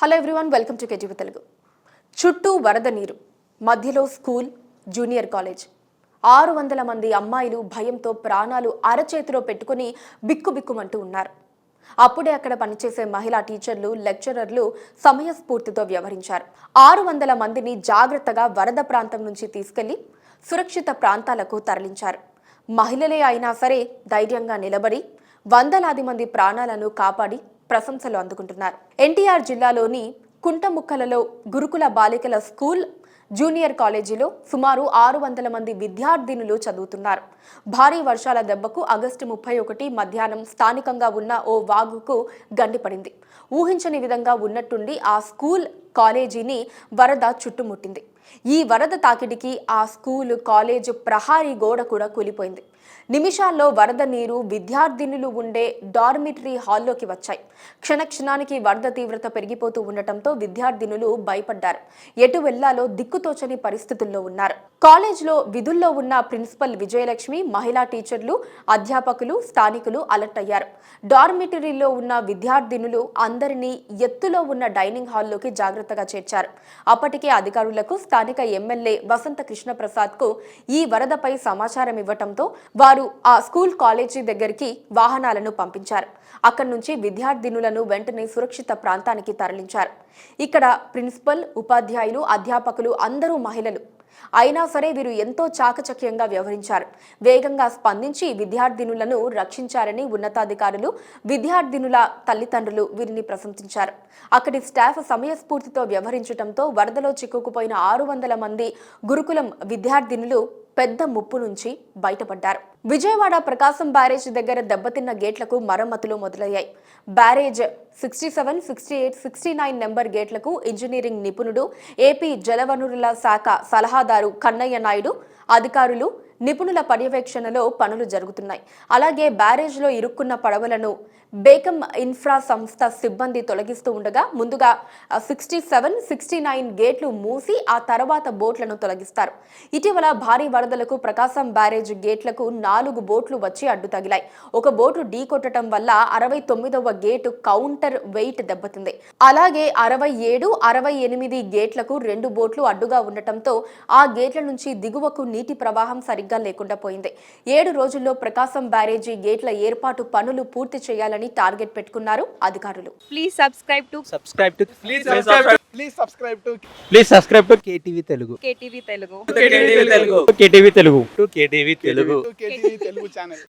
Hello everyone, welcome to KTV Telugu. చుట్టూ వరద నీరు, మధ్యలో స్కూల్, జూనియర్ కాలేజ్. 600 మంది అమ్మాయిలు భయంతో ప్రాణాలు అరచేతిలో పెట్టుకుని బిక్కుబిక్కుమంటూ ఉన్నారు. అప్పుడే అక్కడ పనిచేసే మహిళా టీచర్లు, లెక్చరర్లు సమయస్ఫూర్తితో వ్యవహరించారు. 600 మందిని జాగ్రత్తగా వరద ప్రాంతం నుంచి తీసుకెళ్లి సురక్షిత ప్రాంతాలకు తరలించారు. మహిళలే అయినా సరే ధైర్యంగా నిలబడి వందలాది మంది ప్రాణాలను కాపాడి ప్రశంసలు అందుకుంటున్నారు. ఎన్టీఆర్ జిల్లాలోని కుంటముక్కలలో గురుకుల బాలికల స్కూల్, జూనియర్ కాలేజీలో సుమారు 600 మంది విద్యార్థినులు చదువుతున్నారు. భారీ వర్షాల దెబ్బకు ఆగస్టు 31 మధ్యాహ్నం స్థానికంగా ఉన్న ఓ వాగుకు గండిపడింది. ఊహించని విధంగా ఉన్నట్టుండి ఆ స్కూల్, కాలేజీని వరద చుట్టుముట్టింది. ఈ వరద తాకిడికి ఆ స్కూల్, కాలేజ్ ప్రహారీ గోడ కూడా కూలిపోయింది. నిమిషాల్లో వరద నీరు విద్యార్థినులు ఉండే డార్మిటరీ హాల్లోకి వచ్చాయి. క్షణక్షణానికి వరద తీవ్రత పెరిగిపోతూ ఉండటంతో విద్యార్థినులు భయపడ్డారు. ఎటు వెళ్లాలో దిక్కుతోచని పరిస్థితుల్లో ఉన్నారు. కాలేజ్లో విధుల్లో ఉన్న ప్రిన్సిపల్ విజయలక్ష్మి, మహిళా టీచర్లు, అధ్యాపకులు, స్థానికులు అలర్ట్ అయ్యారు. డార్మిటరీలో ఉన్న విద్యార్థినులు అందరినీ ఎత్తులో ఉన్న డైనింగ్ హాల్లోకి జాగ్రత్తగా చేర్చారు. అప్పటికే అధికారులకు స్థానిక ఎమ్మెల్యే వసంత కృష్ణప్రసాద్ కు ఈ వరదపై సమాచారం ఇవ్వటంతో వారు ఆ స్కూల్, కాలేజీ దగ్గరికి వాహనాలను పంపించారు. అక్కడి నుంచి విద్యార్థినులను వెంటనే సురక్షిత ప్రాంతానికి తరలించారు. ఇక్కడ ప్రిన్సిపల్, ఉపాధ్యాయులు, అధ్యాపకులు అందరూ మహిళలు. అయినా సరే వీరు ఎంతో చాకచక్యంగా వ్యవహరించారు. వేగంగా స్పందించి విద్యార్థినులను రక్షించారని ఉన్నతాధికారులు, విద్యార్థినుల తల్లిదండ్రులు వీరిని ప్రశంసించారు. అక్కడి స్టాఫ్ సమయస్ఫూర్తితో వ్యవహరించడంతో వరదలో చిక్కుకుపోయిన 600 మంది గురుకులం విద్యార్థినులు పెద్ద ముప్పు నుంచి బయటపడ్డారు. విజయవాడ ప్రకాశం బ్యారేజ్ దగ్గర దెబ్బతిన్న గేట్లకు మరమ్మతులు మొదలయ్యాయి. బ్యారేజ్ 67, 68, 69 నెంబర్ గేట్లకు ఇంజనీరింగ్ నిపుణుడు, ఏపీ జలవనరుల శాఖ సలహాదారు కన్నయ్య నాయుడు, అధికారులు, నిపుణుల పర్యవేక్షణలో పనులు జరుగుతున్నాయి. అలాగే బ్యారేజ్లో ఇరుక్కున్న పడవలను బేకమ్ ఇన్ఫ్రా సంస్థ సిబ్బంది తొలగిస్తూ ఉండగా ముందుగా 67, 69 గేట్లు మూసి ఆ తర్వాత బోట్లను తొలగిస్తారు. ఇటీవల భారీ వరదలకు ప్రకాశం బ్యారేజ్ గేట్లకు 4 బోట్లు వచ్చి అడ్డు తగిలాయి. ఒక బోటు ఢీ కొట్టడం వల్ల 69వ గేటు కౌంటర్ వెయిట్ దెబ్బతింది. అలాగే 67, 68 గేట్లకు 2 బోట్లు అడ్డుగా ఉండటంతో ఆ గేట్ల నుంచి దిగువకు నీటి ప్రవాహం సరిగ్గా లేకుండా పోయింది. 7 రోజుల్లో ప్రకాశం బ్యారేజీ గేట్ల ఏర్పాటు పనులు పూర్తి చేయాలని టార్గెట్ పెట్టుకున్నారు అధికారులు. Please subscribe to KTV Telugu. KTV Telugu. KTV Telugu. KTV Telugu channel.